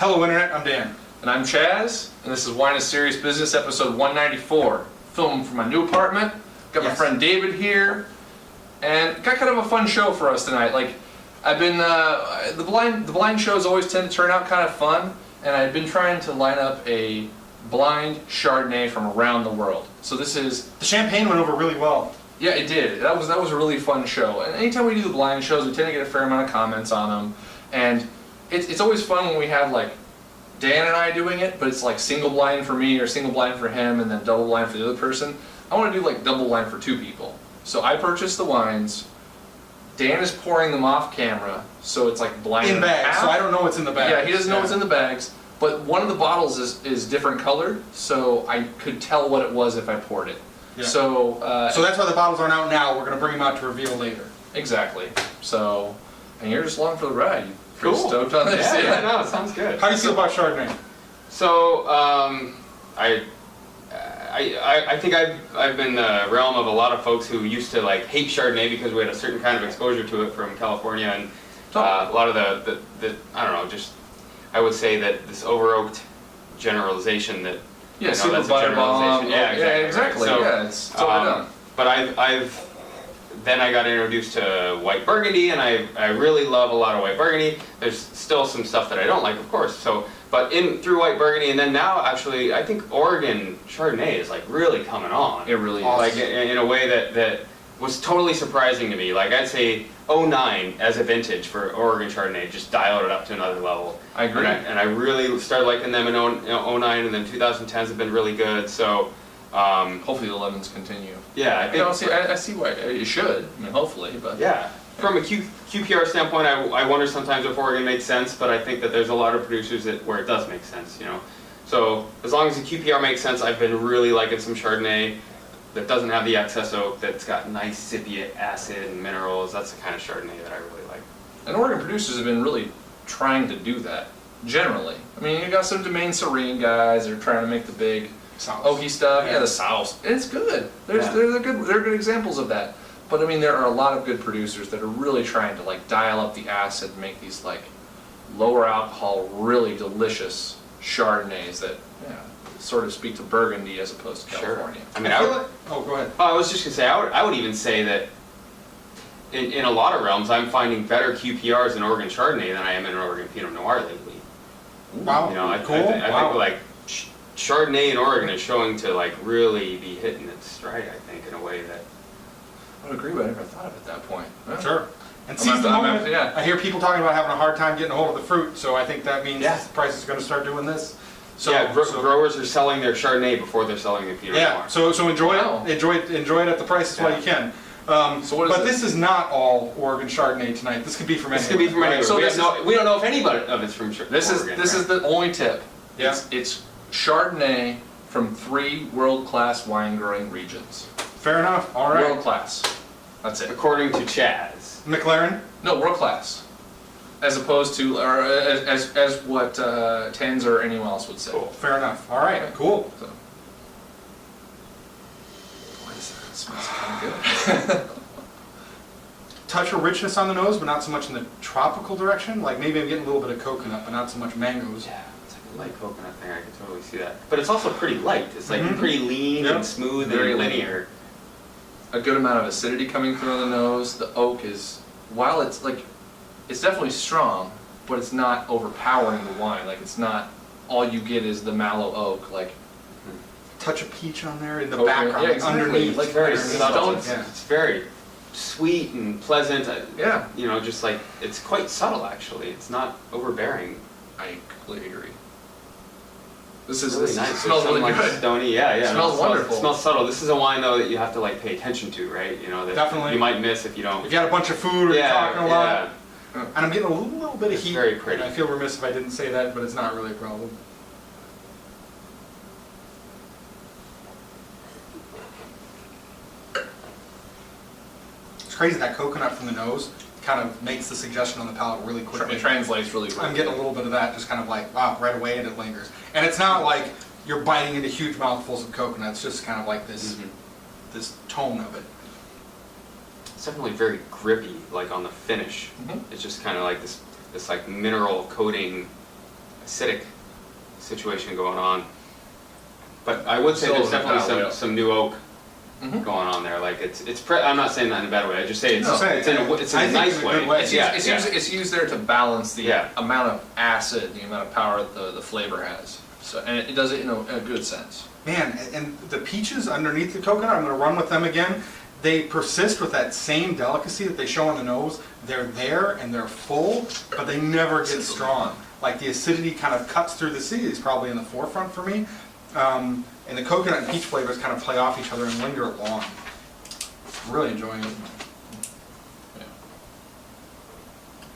Hello Internet, I'm Dan. And I'm Chaz, and this is Wine is Serious Business, episode 194. Filming from my new apartment. Got my friend David here, and got kind of a fun show for us tonight. Like, I've been, the blind shows always tend to turn out kind of fun, and I've been trying to line up a blind Chardonnay from around the world. So this is... The champagne went over really well. Yeah, it did. That was a really fun show. And anytime we do the blind shows, we tend to get a fair amount of comments on them. And it's always fun when we have, like, Dan and I doing it, but it's like single blind for me or single blind for him and then double blind for the other person. I want to do like double blind for two people. So I purchased the wines. Dan is pouring them off camera, so it's like blind In bags, so I don't know what's in the bags. Yeah, he doesn't know what's in the bags. But one of the bottles is different colored, so I could tell what it was if I poured it. Yeah. So that's why the bottles aren't out now. We're going to bring them out to reveal later. Exactly. So, and you're just along for the ride. Pretty Cool. stoked on this. Yeah, no, it sounds good. How do you feel about Chardonnay? So, I think I've been the realm of a lot of folks who used to like hate Chardonnay because we had a certain kind of exposure to it from California, and a lot of the I don't know, just I would say that this over-oaked generalization that Yeah, you know, that's a generalization. Yeah, exactly. So, yeah, it's overdone. But then I got introduced to white Burgundy, and I really love a lot of white Burgundy. There's still some stuff that I don't like, of course. So, but through white Burgundy, and then now actually, I think Oregon Chardonnay is like really coming on. It really is. Like in a way that was totally surprising to me. Like I'd say 09 as a vintage for Oregon Chardonnay, just dialed it up to another level. I agree. And I really started liking them in 09, and then 2010s have been really good. So. Hopefully the lemons continue. Yeah, I think. I see why you should. I mean, hopefully, but yeah. From a QPR standpoint, I wonder sometimes if Oregon makes sense, but I think that there's a lot of producers where it does make sense, you know. So as long as the QPR makes sense, I've been really liking some Chardonnay that doesn't have the excess oak, that's got nice sippy acid and minerals. That's the kind of Chardonnay that I really like. And Oregon producers have been really trying to do that. Generally, I mean, you got some Domaine Serene guys that are trying to make the big oaky stuff. Yeah, the South. It's good. They're good examples of that. But I mean, there are a lot of good producers that are really trying to like dial up the acid and make these like lower alcohol, really delicious Chardonnays that sort of speak to Burgundy as opposed to California. I mean, go ahead. I was just gonna say, I would even say that in a lot of realms, I'm finding better QPRs in Oregon Chardonnay than I am in Oregon Pinot Noir lately. Wow. You know, I think like Chardonnay in Oregon is showing to like really be hitting its stride, I think, in a way that I would agree, but I never thought of it at that point. Yeah. Sure. And seize the moment. I hear people talking about having a hard time getting a hold of the fruit, so I think that means the price is going to start doing this. So, growers are selling their Chardonnay before they're selling their Pinot Noir. So enjoy it. Enjoy it at the prices while you can. This is not all Oregon Chardonnay tonight. This could be from anywhere. This could be from anywhere. So we don't know if anybody of it's from Oregon. This is the only tip. Yeah. It's Chardonnay from 3 world-class wine-growing regions. Fair enough. All right. World-class. That's it. According to Chaz. McLaren? No, world-class. As opposed to, or as what Tens or anyone else would say. Cool. Fair enough. All right. Cool. So. Boy, that smells kind of good. Touch of richness on the nose, but not so much in the tropical direction. Like maybe I'm getting a little bit of coconut, but not so much mangoes. Yeah. Light coconut thing, I can totally see that. But it's also pretty light. It's like pretty lean and smooth and linear. A good amount of acidity coming through on the nose. The oak is, while it's like, it's definitely strong, but it's not overpowering the wine. Like it's not, all you get is the mallow oak. Like touch of peach on there in the coconut, background, exactly. underneath. Like very subtle. Yeah. It's very sweet and pleasant. Yeah. You know, just like, it's quite subtle actually. It's not overbearing. I completely agree. This is really nice. It smells really like good. Stony, It smells wonderful. It smells subtle. This is a wine though that you have to like pay attention to, right? You know, that Definitely. you might miss if you don't. If you had a bunch of food or you're talking a lot. Yeah. And I'm getting a little bit of heat. Very pretty. And I feel remiss if I didn't say that, but it's not really a problem. It's crazy that coconut from the nose kind of makes the suggestion on the palate really quickly. It translates really quickly. I'm getting a little bit of that, just kind of like, wow, right away, and it lingers. And it's not like you're biting into huge mouthfuls of coconut. It's just kind of like this, this tone of it. It's definitely very grippy, like on the finish. It's just kind of like this like mineral coating acidic situation going on. But I would say Still there's in definitely that way. some new oak Mhm. going on there. Like I'm not saying that in a bad way. I just say it's No. it's in a nice way. It's used there to balance the Yeah. amount of acid, the amount of power the flavor has. So, and it does it in a good sense. Man, and the peaches underneath the coconut, I'm gonna run with them again. They persist with that same delicacy that they show on the nose. They're there and they're full, but they never get strong. Like the acidity kind of cuts through the acidity is probably in the forefront for me. And the coconut and peach flavors kind of play off each other and linger long. I'm really enjoying it.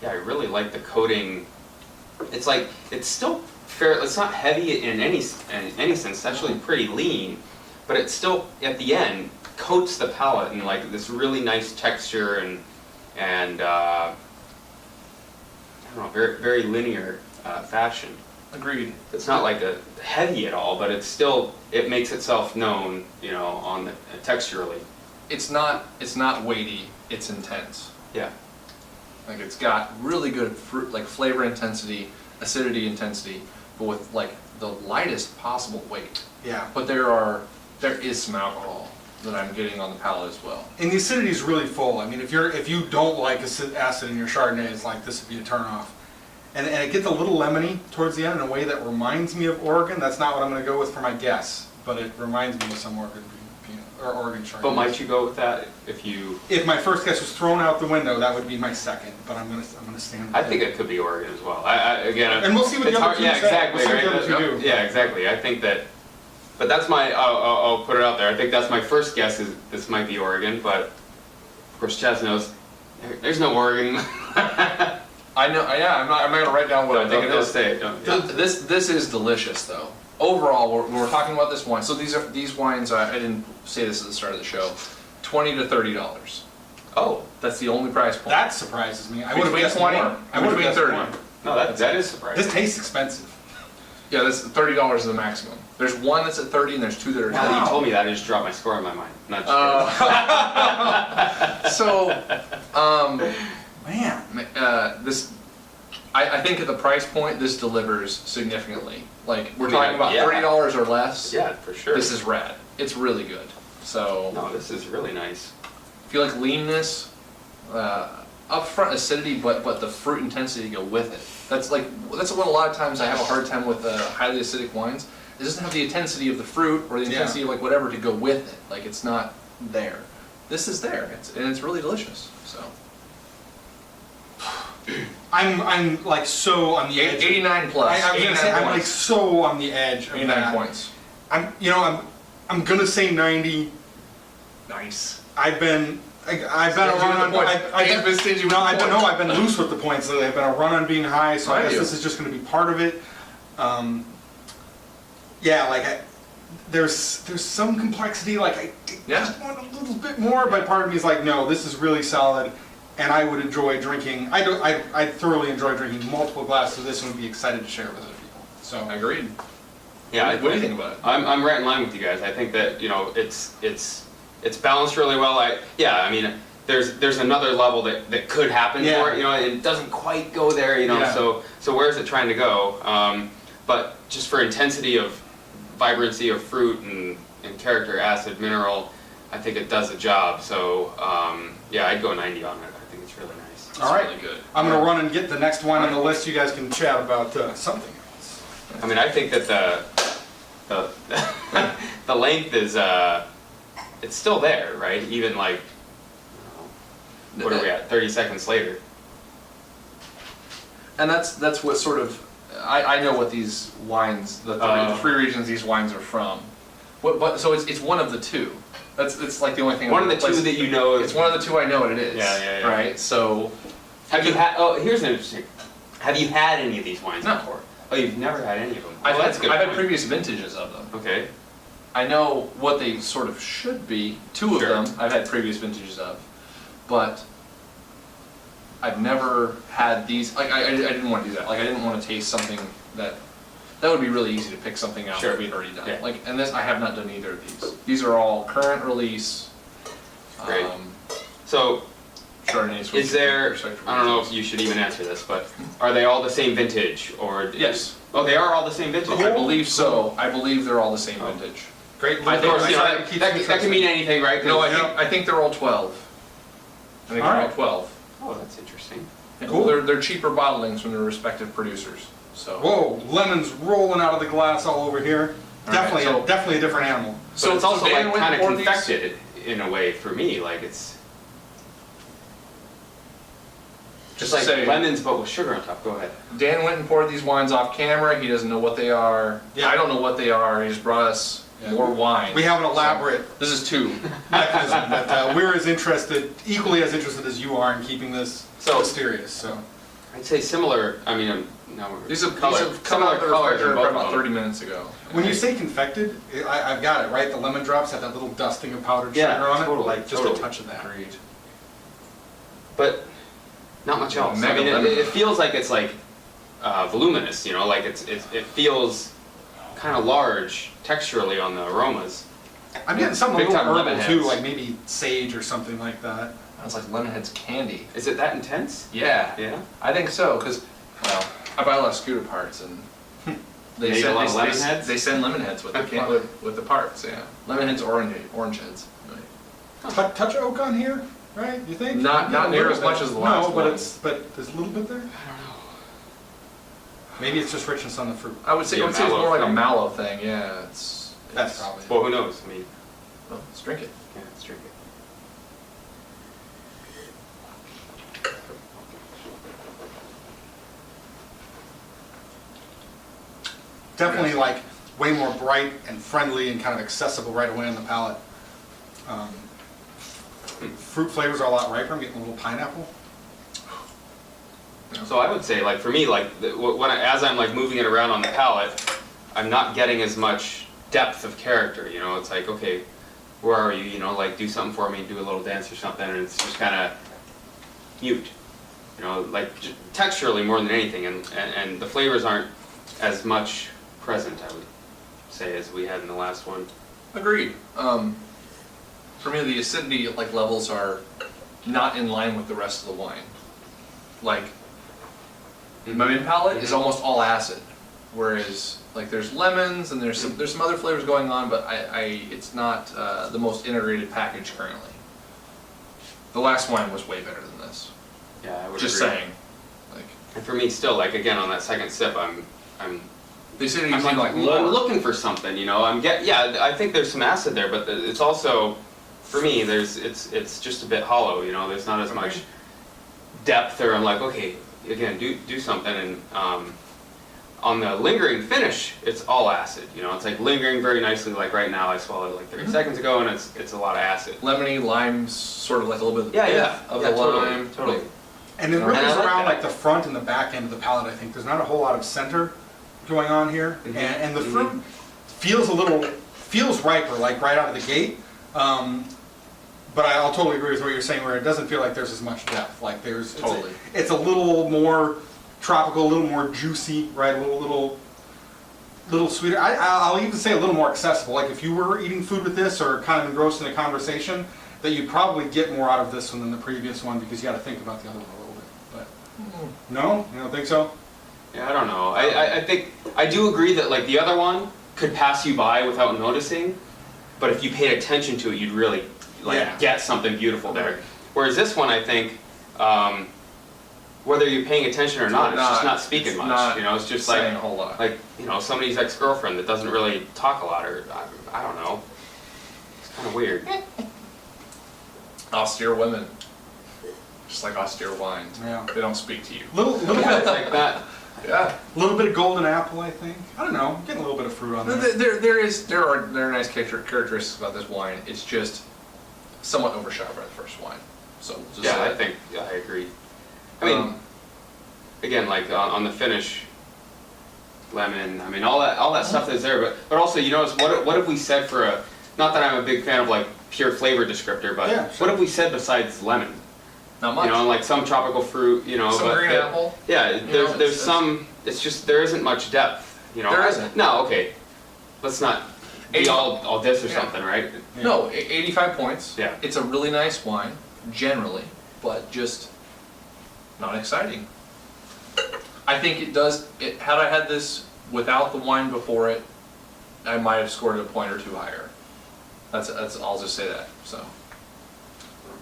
Yeah, I really like the coating. It's like it's still fair. It's not heavy in any sense. It's actually pretty lean, but it still at the end coats the palate in like this really nice texture and I don't know, very very linear fashion. Agreed. It's not like a heavy at all, but it makes itself known, you know, on the texturally. It's not weighty. It's intense. Yeah. Like it's got really good fruit, like flavor intensity, acidity intensity, but with like the lightest possible weight. Yeah. But there is some alcohol that I'm getting on the palate as well. And the acidity is really full. I mean, if you don't like acid in your Chardonnay, it's like this would be a turnoff. And it gets a little lemony towards the end in a way that reminds me of Oregon. That's not what I'm going to go with for my guess, but it reminds me of some Oregon Oregon Chardonnay. But might you go with that if you? If my first guess was thrown out the window, that would be my second. But I'm gonna stand. With I think it could be Oregon as well. Again, and we'll see what the it's other hard, two yeah, say. exactly, We'll see what right? the other two do. Yeah, exactly. I think that, but that's my. I'll put it out there. I think that's my first guess. Is this might be Oregon, but of course Chaz knows there's no Oregon. I know. Yeah, I'm not gonna write down what I think it Don't is. say it. Don't. Yeah. This is delicious though. Overall, we're talking about this wine. So these wines. I didn't say this at the start of the show. $20 to $30. Oh, That's the only price point. That surprises me. I would have Between guessed 20 more. I would have between guessed 30. more. no, that is surprising. This tastes expensive. Yeah, this $30 is the maximum. There's one that's at 30, and there's two that are. Now that Wow. you told me that, I just dropped my score in my mind. Not just So, Man. this, I think at the price point, this delivers significantly. Like, we're I mean, talking about yeah. $30 or less. yeah, for sure. This is rad. It's really good. So, No, this is really nice. if you like leanness, upfront acidity, but the fruit intensity to go with it. That's what a lot of times I have a hard time with highly acidic wines. It doesn't have the intensity of the fruit or the intensity of like whatever to go with it. Like it's not there. This is there, and it's really delicious. So I'm like so on the edge. 89 plus. I was gonna say I'm like points. so on the edge of 89 that. points. I'm gonna say 90. Nice. I've been Stingy around with on. the points. He's been stingy with the I've been loose with the points lately. I've been a run on being high, so I Right. guess this is just gonna be part of it. Yeah, like there's some complexity. Like I just want a little bit more, but part of me is like, no, this is really solid, and I would enjoy drinking. I thoroughly enjoy drinking multiple glasses of this, and would be excited to share it with other people. So Agreed. Yeah. What do you think about it? I'm right in line with you guys. I think that it's balanced really well. I mean, there's another level that could happen Yeah. for it, you know, and it doesn't quite go there, you know. Yeah. So where is it trying to go? But just for intensity of vibrancy of fruit and character, acid, mineral, I think it does the job. So yeah, I'd go 90 on it. I think it's really nice. It's all right, really good. I'm gonna run and get the next one on the list. You guys can chat about something else. I mean, I think that the the length is it's still there, right? Even like, what are we at? 30 seconds later. And that's what sort of I know what these wines, the three regions these wines are from. But so it's one of the two. It's like the only thing. One of the two that you know. It's one of the two I know what it is. Yeah. Right. So. Have you had? Oh, here's an interesting. Have you had any of these wines No. before? Oh, you've never had any of them. I've That's a good had point. previous vintages of them. Okay. I know what they sort of should be. Two of Sure. them I've had previous vintages of, but I've never had these. Like I didn't want to do that. Like I didn't want to taste something that would be really easy to pick something out Sure. that we'd already done. Yeah. Like and this I have not done either of these. These are all current release. Great. So, Chardonnays. Is there, I don't know if you should even answer this, but are they all the same vintage or? Yes. Oh, they are all the same vintage? I believe so. I believe they're all the same vintage. Great. I think, you know, Nice. that can mean anything, right? 'Cause- No, I think they're all 12. I think they're all Alright. 12. Oh, that's interesting. Cool. They're cheaper bottlings from their respective producers. So. Whoa, lemons rolling out of the glass all over here. All right, Definitely, so- definitely a different animal. So it's also Dan like went kind of and poured these- confected in a way for me, like it's just like say- lemons but with sugar on top. Go ahead. Dan went and poured these wines off camera. He doesn't know what they are. Yeah. I don't know what they are. He just brought us Yeah. more wine. We have an elaborate This is 2. mechanism, but we're as interested, equally as interested as you are in keeping this So- mysterious, so. I'd say similar. I mean, no, These have color, come out of the colors refrigerator in both about of them. 30 minutes ago. When you say confected, I've got it, right? The lemon drops have that little dusting of powdered Yeah, sugar on it, totally, like just totally. a touch of that. Agreed. But not much else. I Mega mean, lemon. it feels like it's like voluminous, you know, like it feels kind of large texturally on the aromas. I'm getting something a Big little time lemon herbal too, heads. like maybe sage or something like that. That's like Lemonhead's candy. Is it that intense? Yeah, Yeah. I think so. Because, well, I buy a lot of scooter parts, and they Make a send lot of lemon heads? They send lemon heads with with the parts. Yeah, lemon heads, orange heads. Right. Touch of oak on here, right? You think? Not Yeah, a near little as much bit. as the last No, but one. but there's a little bit there. I don't know. Maybe it's just richness on the fruit. I would say, Yeah, it's mallow more like a thing. mallow thing. Yeah, it's. That's probably. Well, who knows? I mean, Well, let's drink it. yeah, let's drink it. Definitely like way more bright and friendly and kind of accessible right away on the palate. Fruit flavors are a lot riper. I'm getting a little pineapple. So I would say, like for me, like as I'm like moving it around on the palate, I'm not getting as much depth of character. You know, it's like, okay, where are you? You know, like do something for me, do a little dance or something, and it's just kind of mute. You know, like texturally more than anything, and the flavors aren't as much present, I would say, as we had in the last one. Agreed. For me, the acidity like levels are not in line with the rest of the wine. Like my main palate is almost all acid, whereas like there's lemons and there's some other flavors going on, but it's not the most integrated package currently. The last wine was way better than this. Yeah, I would Just agree. saying. Like And for me, still, like again on that second sip, I'm the acidity I'm seemed like more. I'm looking for something, you know. Yeah, I think there's some acid there, but it's also, for me, it's just a bit hollow, you know. There's not as much depth, or I'm like, okay, again, do something. And on the lingering finish, it's all acid, you know. It's like lingering very nicely. Like right now, I swallowed like 30 seconds ago, and it's a lot of acid. Lemony, limes, sort of like a little bit of the Yeah, pith yeah, of yeah, the totally, lime. totally. And it And really I is like around that. like the front and the back end of the palate, I think. There's not a whole lot of center going on here. Mhm. And the fruit feels riper, like right out of the gate. But I'll totally agree with what you're saying, where it doesn't feel like there's as much depth. Like Totally. It's a little more tropical, a little more juicy, right? A little sweeter. I'll even say a little more accessible. Like if you were eating food with this or kind of engrossed in a conversation, that you'd probably get more out of this one than the previous one, because you got to think about the other one a little bit. But no, you don't think so? Yeah, I don't know. I think I do agree that like the other one could pass you by without noticing, but if you paid attention to it, you'd really like Yeah. get something beautiful there. Whereas this one, I think, whether you're paying attention or not, it's just not speaking much. Not You know, it's just saying like a whole lot. you know, somebody's ex-girlfriend that doesn't really talk a lot, or I don't know. It's kind of weird. Austere women, just like austere wines. Yeah. They don't speak to you. Little Yeah, it's like that. Yeah. bit of golden apple, I think. I don't know. I'm getting a little bit of fruit on there. There are nice characteristics about this wine. It's just somewhat overshadowed by the first wine. So we'll just Yeah, say I that. think I agree. I mean, again, like on the finish, lemon. I mean, all that stuff is there. But also, you notice what have we said for a? Not that I'm a big fan of like pure flavor descriptor, but Yeah, sure. what have we said besides lemon? not much. You know, like some tropical fruit. You know, Some but green apple. Yeah, know, there's it's- some. It's just there isn't much depth. You know, There isn't. No, okay. Let's not be all this or Yeah. something, right? Yeah. No, 85 points. Yeah. It's a really nice wine, generally. but just not exciting. I think it does, had I had this without the wine before it, I might have scored a point or two higher. That's I'll just say that, so.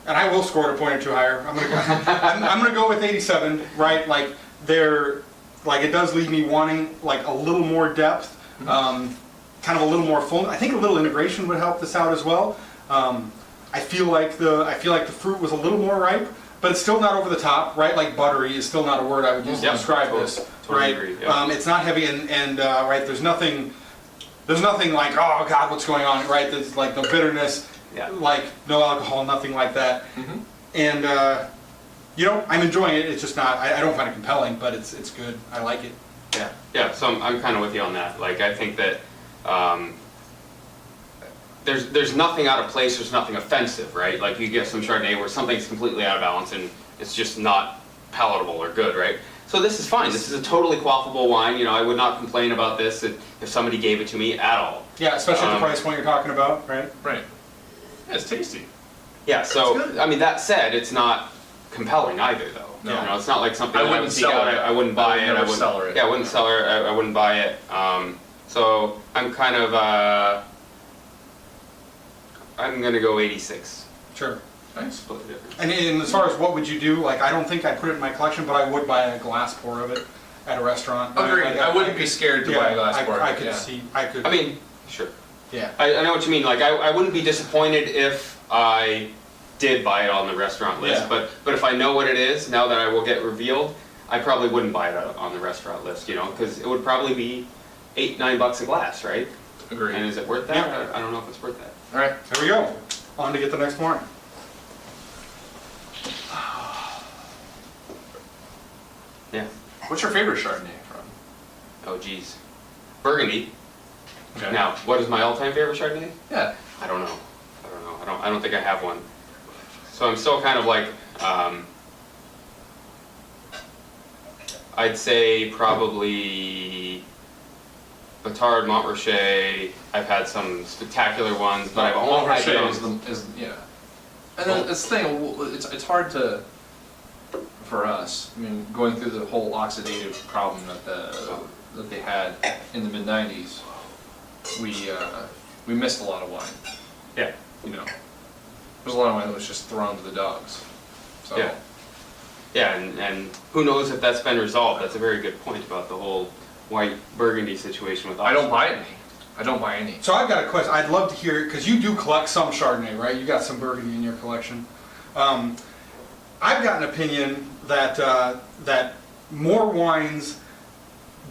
And I will score it a point or two higher. I'm gonna go with 87, right? Like it does leave me wanting like a little more depth, kind of a little more full. I think a little integration would help this out as well. I feel like the fruit was a little more ripe, but it's still not over the top, right? Like buttery is still not a word I would use to describe this, right? Agree, yeah. It's not heavy and right. There's nothing like, oh God, what's going on, right? There's like no bitterness, like no alcohol, nothing like that. And I'm enjoying it. It's just not. I don't find it compelling, but it's good. I like it. Yeah. So I'm kind of with you on that. Like I think that there's nothing out of place. There's nothing offensive, right? Like you get some Chardonnay where something's completely out of balance and it's just not palatable or good, right? So this is fine. This is a totally quaffable wine. I would not complain about this if somebody gave it to me at all. Yeah, especially at the price point you're talking about, right? Right. Yeah, it's tasty. Yeah. So I mean, that said, it's not compelling either, though. No. It's not like something I that wouldn't seek out. sell it. I wouldn't buy it. I wouldn't sell it. Yeah, I wouldn't sell it. I wouldn't buy it. So I'm kind of. I'm gonna go 86. Sure. Nice. Split the difference. And as far as what would you do, like I don't think I'd put it in my collection, but I would buy a glass pour of it at a restaurant. Agreed. I wouldn't be scared to buy a glass pour. I could see. I could. I mean, sure. Yeah. I know what you mean. Like I wouldn't be disappointed if I did buy it on the restaurant list. Yeah. But if I know what it is, now that I will get revealed, I probably wouldn't buy it on the restaurant list. Because it would probably be $8-9 a glass, right? Agreed. And is it worth that? Yeah. I don't know if it's worth that. All right. There we go. On to get the next one. Yeah. What's your favorite Chardonnay from? Oh, geez. Burgundy. Okay. Now, what is my all-time favorite Chardonnay? Yeah. I don't know. I don't think I have one. So I'm still kind of like, I'd say probably Batard, Montrachet. I've had some spectacular ones, but I've only had those. Yeah. And then it's the thing, it's hard to, for us, I mean, going through the whole oxidative problem that they had in the mid-90s, we missed a lot of wine. Yeah. There's a lot of wine that was just thrown to the dogs. So. Yeah. Yeah, and who knows if that's been resolved. That's a very good point about the whole white Burgundy situation with I don't buy any. I don't buy any. So I've got a question. I'd love to hear, because you do collect some Chardonnay, right? You got some Burgundy in your collection. I've got an opinion that that more wines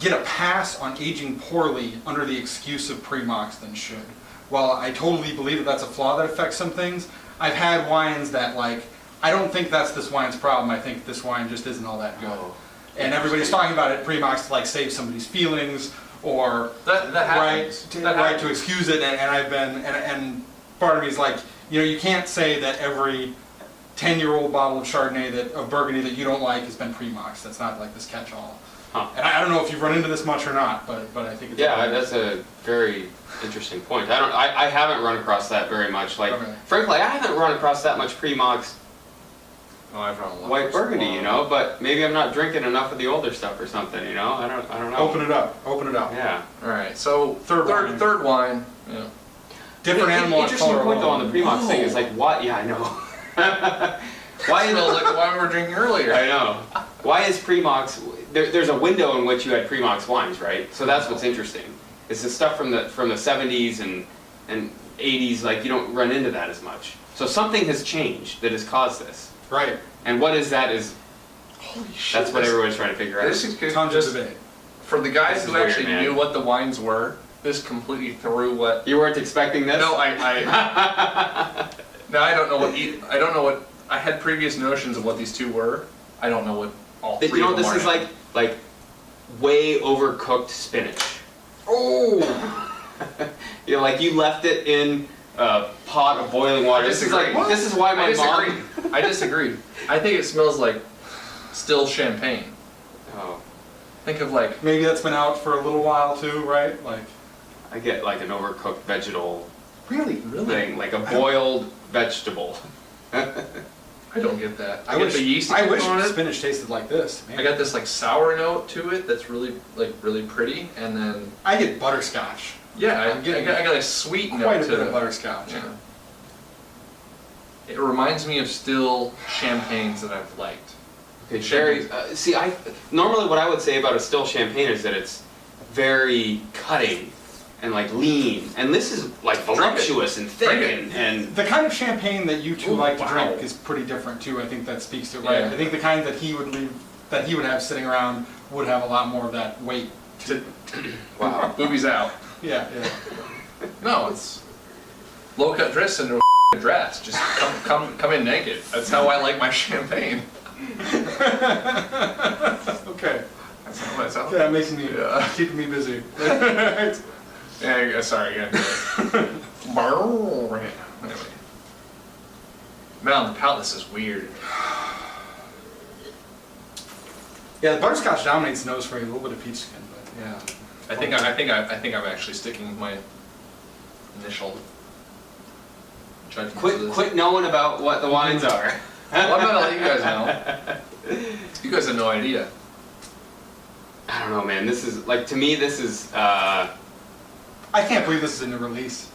get a pass on aging poorly under the excuse of pre-mox than should. While I totally believe that that's a flaw that affects some things, I've had wines that I don't think that's this wine's problem. I think this wine just isn't all that good. Oh, and everybody's talking about it pre-mox to save somebody's feelings or that happens. right to excuse it. And I've been and part of me is you can't say that every 10-year-old bottle of Chardonnay of Burgundy that you don't like has been pre-moxed. That's not like this catch-all. Huh. And I don't know if you've run into this much or not, but I think it's that's a very interesting point. I haven't run across that very much. Frankly, I haven't run across that much pre-moxed I've run a lot white Burgundy, but maybe I'm not drinking enough of the older stuff or something, I don't know. Open it up. Yeah. All right. So Third wine. Third wine. Yeah. Different animal. Interesting color point though on the alone. pre-mox thing is why? Yeah, I know. Why smells like the wine we were drinking earlier? I know. Why is pre-mox? There's a window in which you had pre-mox wines, right? So that's what's interesting. It's the stuff from the 70s and 80s. You don't run into that as much. So something has changed that has caused this. Right. And what is that? Holy shit! That's what everyone's trying to figure out. This is good. Tons of debate. For the guys This who is actually weird, man. knew what the wines were, this completely threw what. You weren't expecting this? No, Now I don't know I don't know what. I had previous notions of what these two were. I don't know what all three. You know of them what this are is like way overcooked spinach. Oh. You left it in a pot of boiling water. This is this is why my mom. I disagree. I think it smells like still champagne. Oh, Think of Maybe that's been out for a little while too, right? I get an overcooked vegetable Really? thing, like a boiled vegetable. I I don't get that. I get wish the yeast I wish on it. spinach tasted like this. I got this like sour note to it that's really pretty, and then I get butterscotch. yeah, I'm getting I got a sweet note Quite a to bit it. of butterscotch. Yeah. It reminds me of still champagnes that I've liked. Okay, very. See, normally what I would say about a still champagne is that it's very cutting and like lean, and this is like voluptuous and thick Drink it. and The kind of champagne that you two Ooh, like to wow. drink is pretty different too. I think that speaks to it, right? Yeah. I think the kind that he would have sitting around would have a lot more of that weight. wow. Boobies out. Yeah, yeah. No, it's low cut dress into a dress. Just come in naked. That's how I like my champagne. Okay. That's how I sound. That makes me Yeah. keeping me busy. Yeah, sorry again. Anyway. Man, on the palate, this is weird. Yeah, the butterscotch dominates the nose for you. A little bit of peach skin, but yeah. I think I'm actually sticking with my initial judgment. Quit knowing about what the wines are. Well, I'm gonna let you guys know. You guys have no idea. I don't know, man. This is like, to me, this is. I can't believe this is a new release.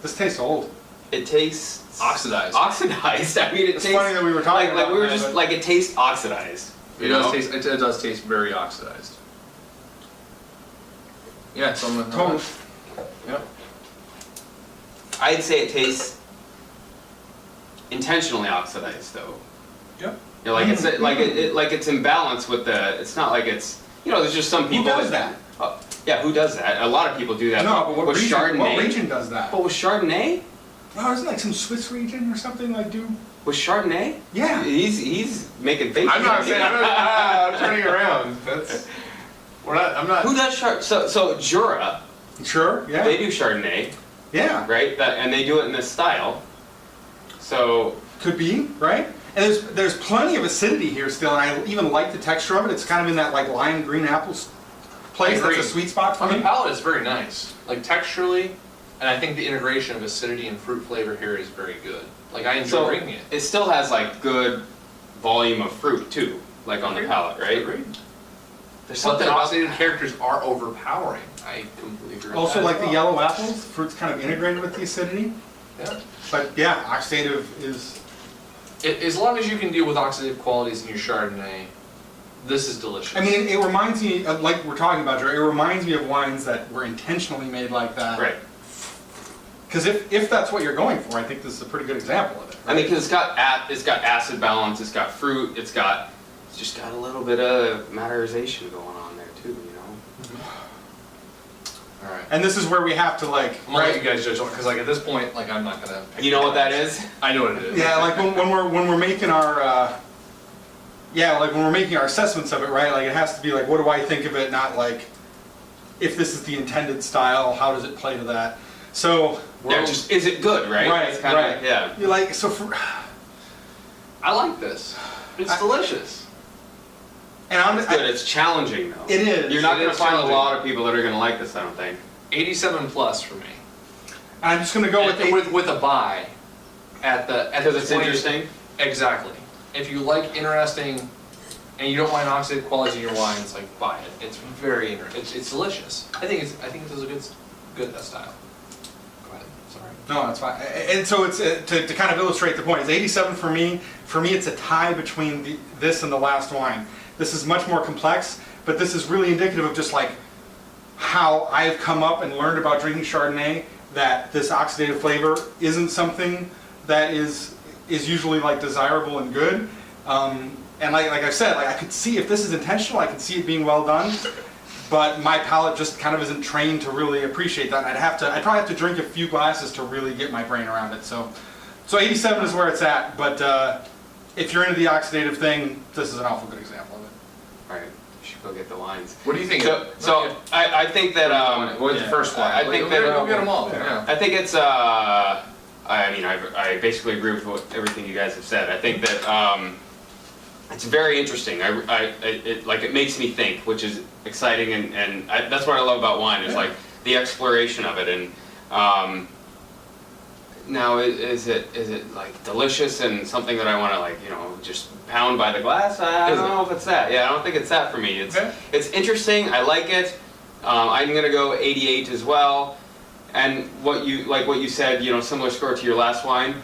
This tastes old. It tastes Oxidized. Oxidized. I mean, it It's tastes funny that we were talking like about we were that, just but- like it tastes oxidized. It does taste very oxidized. Yeah, so I'm gonna. Totally. Yep. I'd say it tastes intentionally oxidized, though. Yep. You know, like it's like it's in balance with the. It's not like it's. You know, there's just some people. Who does that? Yeah, who does that? A lot of people do that. No, but what with region, Chardonnay. what region does that? But with Chardonnay, Oh, isn't it like some Swiss region or something like do? with Chardonnay, Yeah. he's making faces. I'm not saying. I'm turning around. That's. We're not. I'm not. Who does So Jura, Sure. Yeah. they do Chardonnay, Yeah. right? And they do it in this style. So Could be, right? And there's plenty of acidity here still, and I even like the texture of it. It's kind of in that like lime green apples place. I agree. That's a sweet spot for On the me. palate, it's very nice. Like texturally, and I think the integration of acidity and fruit flavor here is very good. Like I enjoy drinking it. it still has like good volume of fruit too, like on the palate, right? Agreed. There's But something the about oxidative characters are overpowering. I completely agree. Also, with like that the as well. yellow apples, fruit's kind of integrated with the acidity. Yeah. But yeah, oxidative is. As long as you can deal with oxidative qualities in your Chardonnay, this is delicious. I mean, it reminds me of, like we're talking about, Jerry, it reminds me of wines that were intentionally made like that. right. Because if that's what you're going for, I think this is a pretty good example of it. I mean, because it's got acid balance, it's got fruit, it's just got a little bit of matterization going on there too, you know. All right. And this is where we have to like, I'm gonna let you guys judge because like at this point, like I'm not gonna. Pick You know what that favorites. is? I know what it is. yeah, like when we're making our, like when we're making our assessments of it, right? Like it has to be like, what do I think of it? Not like, if this is the intended style, how does it play to that? So, Yeah, just is it good, right? Right, It's kinda, right. Yeah. you like so for, I like this. It's delicious. and I'm It's good. It's challenging though. It is. You're not It gonna is find a challenging. lot of people that are gonna like this, I don't think. 87 plus for me. I'm just gonna go with And eight. with a buy at the Because it's 20 interesting. Exactly. If you like interesting and you don't mind oxidative qualities in your wines, like buy it. It's very interesting. It's delicious. I think it does a good style. Go ahead. Sorry. No, that's fine. And so it's to kind of illustrate the point. It's 87 for me. For me, it's a tie between this and the last wine. This is much more complex, but this is really indicative of just like how I've come up and learned about drinking Chardonnay. That this oxidative flavor isn't something that is usually like desirable and good. And like I said, like I could see if this is intentional, I could see it being well done. But my palate just kind of isn't trained to really appreciate that. I'd probably have to drink a few glasses to really get my brain around it. So 87 is where it's at. But if you're into the oxidative thing, this is an awful good example of it. All right. You should go get the wines. What do you think? So I think that What's yeah. the first one? I think that we'll get them all. Yeah. I think it's I mean I basically agree with everything you guys have said. I think that it's very interesting. It makes me think, which is exciting, and that's what I love about wine is like the exploration of it, and Now, is it like delicious and something that I want to like, you know, just pound by the glass? I don't know if it's that. Yeah, I don't think it's that for me. It's interesting. I like it. I'm gonna go 88 as well. And what you said, you know, similar score to your last wine.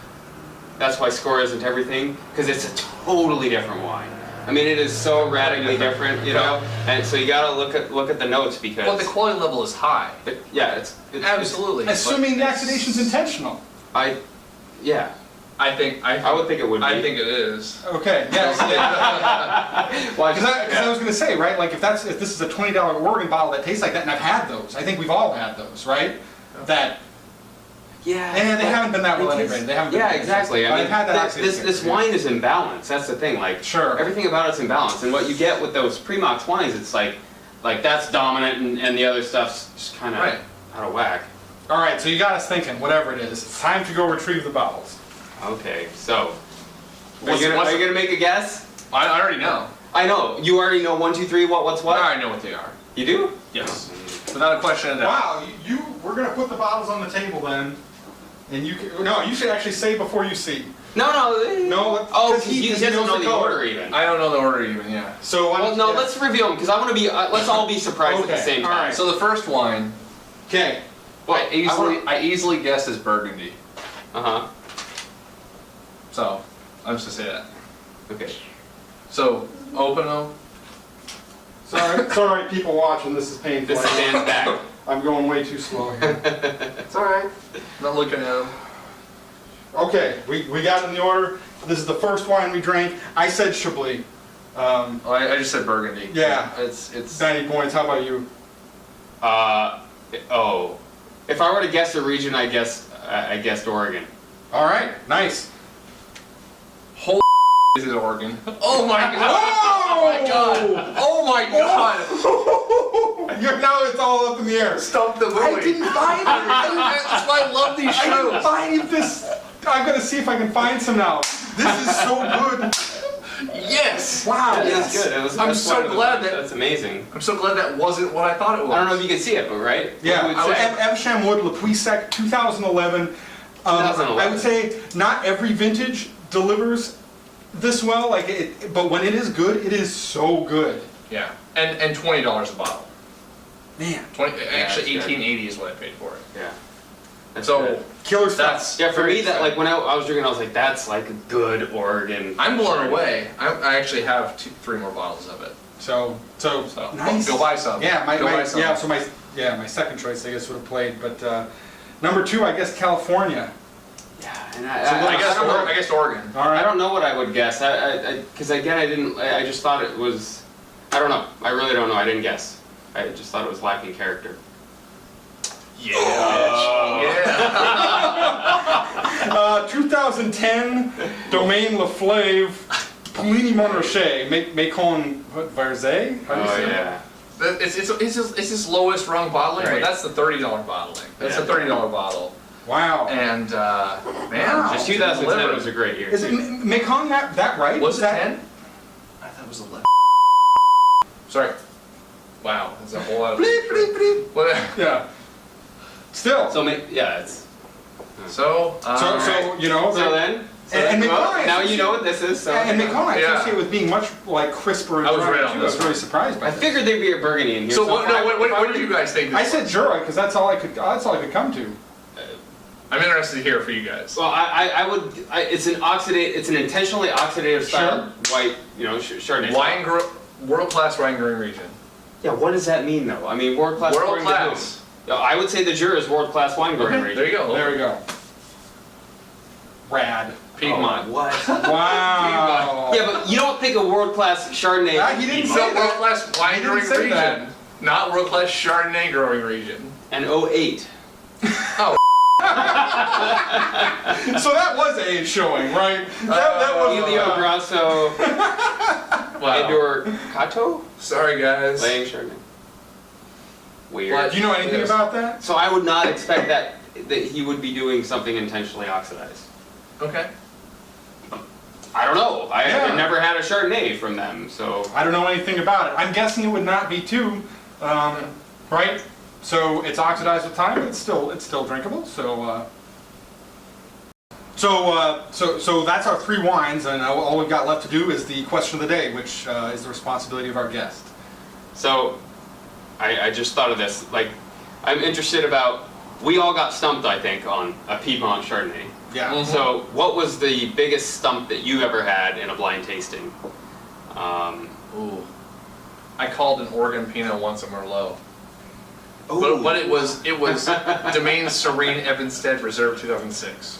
That's why score isn't everything, because it's a totally different wine. I mean, it is so radically different, you know. And so you gotta look at the notes because. Well, the quality level is high. Yeah, it's Absolutely. Assuming the oxidation's intentional. Yeah. I would think it would be. I think it is. Okay, yes. Well, Because I was going to say, right, like if this is a $20 Oregon bottle that tastes like that, and I've had those, I think we've all had those, right? That, yeah. and they haven't been that well integrated. They haven't been Yeah, exactly. But I've had that oxidation. This wine is in balance. That's the thing. Like, sure. Everything about it's in balance. And what you get with those pre-mox wines, it's like that's dominant, and the other stuff's just kind of out of whack. All right, so you got us thinking, whatever it is. It's time to go retrieve the bottles. Okay, so are What's you gonna make a guess? I already know. I know. You already know 1, 2, 3. What's what? I already know what they are. You do? Yes. Without a question of doubt. Wow, we're going to put the bottles on the table then. And you should actually say before you see. No. No, Oh, 'cause he knows doesn't know the color. order even. I don't know the order even, yeah. So Well, let's reveal them because I want to be. Let's all be surprised at the Okay, same all time. right. So the first wine, Okay. I easily guessed is Burgundy. Uh-huh. So, I'm just gonna say that. Okay. So, open them. Sorry, people watching. This is painful. This is Dan's back. I'm going way too slow here. It's alright. Not looking at them. Okay, we got it in the order. This is the first wine we drank. I said Chablis. I just said Burgundy. Yeah. It's 90 points. How about you? If I were to guess a region, I guessed Oregon. All right, nice. whole this is Oregon. Oh my god! Oh my god! Oh my god! You're now it's all up in the air. Stop the movie. I didn't find it. That's why I love these I didn't shows. find this. I'm gonna see if I can find some now. This is so good. Yes! Wow. That Yes. is good. I'm so glad that- That's amazing. I'm so glad that wasn't what I thought it was. I don't know if you can see it, but right? Yeah, What would say? Evesham Wood, Le Puits Sec, 2011. 2011. I would say not every vintage delivers this well, but when it is good, it is so good. Yeah, and $20 a bottle. Man. Actually, that's good. $18.80 is what I paid for it. Yeah. That's So good. Killer stuff. that's Yeah, for very me, that exciting. like when I was drinking, I was like, that's like a good Oregon. I'm blown away. I actually have 3 more bottles of it. So Nice. Go buy some. Yeah, Go buy some. my second choice I guess would have played, but number 2 I guess California. Yeah, and I guess Oregon. All right. I don't know what I would guess. Because again, I just thought it was. I don't know. I really don't know. I didn't guess. I just thought it was lacking character. Yeah. Oh. Yeah. 2010 Domaine LeFlaive Macon Verze. How do you Oh say that? yeah. It's his lowest rung bottling, Right. but that's the $30 bottling. That's Yeah. a $30 bottle. Wow. And man, Wow. Just 2010 was a great year. Is it too. Macon that right? Was Is it that 10? I thought it was 11. Sorry. Wow, that's a whole lot of. Bleep, bleep, bleep. What? Yeah. Still. Yeah, it's. So you know. So then. And well, Macon, now you know what this is. So. And Macon I Yeah. associate with being much like crisper and I was drier, right on too. this I was really surprised by I that. figured there'd be a Burgundy in here. So if what I did you guys think? I This said was? Jura because that's all I could come to. I'm interested to hear for you guys. Well, it's an intentionally oxidative style white, Chardonnay. World class wine growing region. Yeah, what does that mean though? I mean, world class. World class. I would say the Jura is world class wine growing region. There you go. There we go. Rad. Piedmont. Oh, what? Wow. Yeah, but you don't think a world class Chardonnay. Yeah, he didn't So say world that. class wine He didn't growing say region, that. not world class Chardonnay growing region. And 08. Oh. So that was age showing, right? That was Elio, Grasso, Wow. Educato, Sorry guys. Langhe Chardonnay. Weird. What? Do you know anything Yes. about that? So I would not expect that he would be doing something intentionally oxidized. Okay. I don't know. Yeah. I've never had a Chardonnay from them, so. I don't know anything about it. I'm guessing it would not be too, right? So it's oxidized with time, but it's still drinkable. So So that's our 3 wines, and all we've got left to do is the question of the day, which is the responsibility of our guest. So, I just thought of this. Like, I'm interested about. We all got stumped, I think, on a Piedmont Chardonnay. Yeah. Mhm. So, what was the biggest stump that you ever had in a blind tasting? Ooh. I called an Oregon Pinot once a Merlot. But it was Domaine Serene Evanstead Reserve 2006.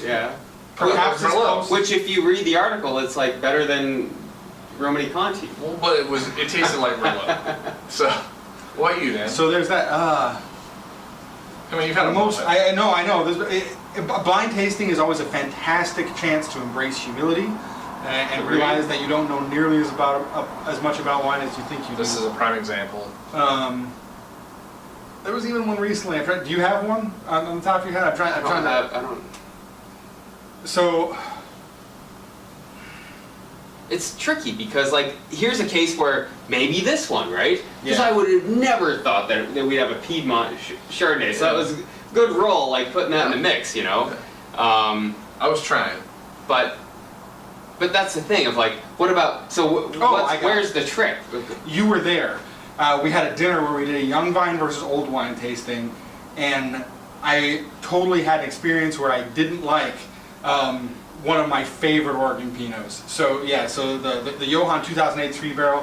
Yeah. Perhaps it's Merlot. close. Which, if you read the article, it's like better than Romani Conti. Well, but it tasted like Merlot. So, what you Dan? So there's that. I mean, you've had a Most, moment. I know. Blind tasting is always a fantastic chance to embrace humility and Agreed. realize that you don't know nearly as much about wine as you think you do. This is a prime example. There was even one recently. Do you have one on the top of your head? I don't. So It's tricky because, like, here's a case where maybe this one, right? Because Yeah. I would have never thought that we'd have a Piedmont Chardonnay. So that was a good roll, like putting that in the mix, you know. I was trying. But that's the thing of like, what about? So where's the trick? you were there. We had a dinner where we did a young vine versus old wine tasting, and I totally had an experience where I didn't like one of my favorite Oregon Pinots. So yeah, so the Johann 2008 3-barrel,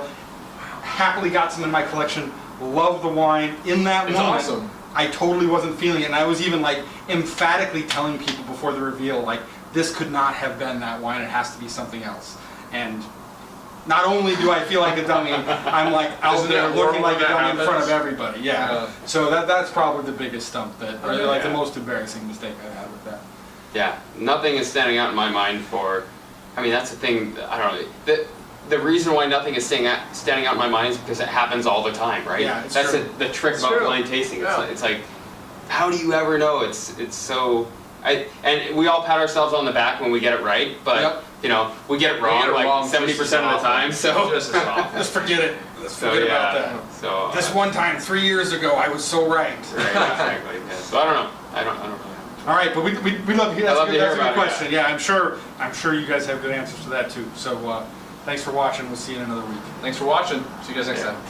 happily got some in my collection. Love the wine. In that It's moment, awesome. I totally wasn't feeling it, and I was even like emphatically telling people before the reveal, like, this could not have been that wine. It has to be something else. And not only do I feel like a dummy, I'm like out Isn't there that looking horrible like a that dummy in front of happens? everybody. Yeah. So that's probably the biggest stump that, or like the Yeah. most embarrassing mistake I had with that. Yeah, nothing is standing out in my mind for. I mean, that's the thing. I don't know. The reason why nothing is standing out in my mind is because it happens all the time, right? Yeah, it's that's true. the trick It's about true. blind tasting. Yeah. It's like, how do you ever know? It's so. And we all pat ourselves on the back when we get it right, but Yep. you know we get it We wrong get it like wrong 70% just as of the often. time. So Just as often. Let's forget it. Let's so forget yeah. about that. So This one time, 3 years ago, I was so right. right, exactly. Yeah. So I don't know. I don't really know. All right, but we love to hear. That's love a to good, hear that's a about good it, question. Yeah, I'm sure you guys have good answers to that too. So thanks for watching. We'll see you in another week. Thanks for watching. See you guys next Yeah. time.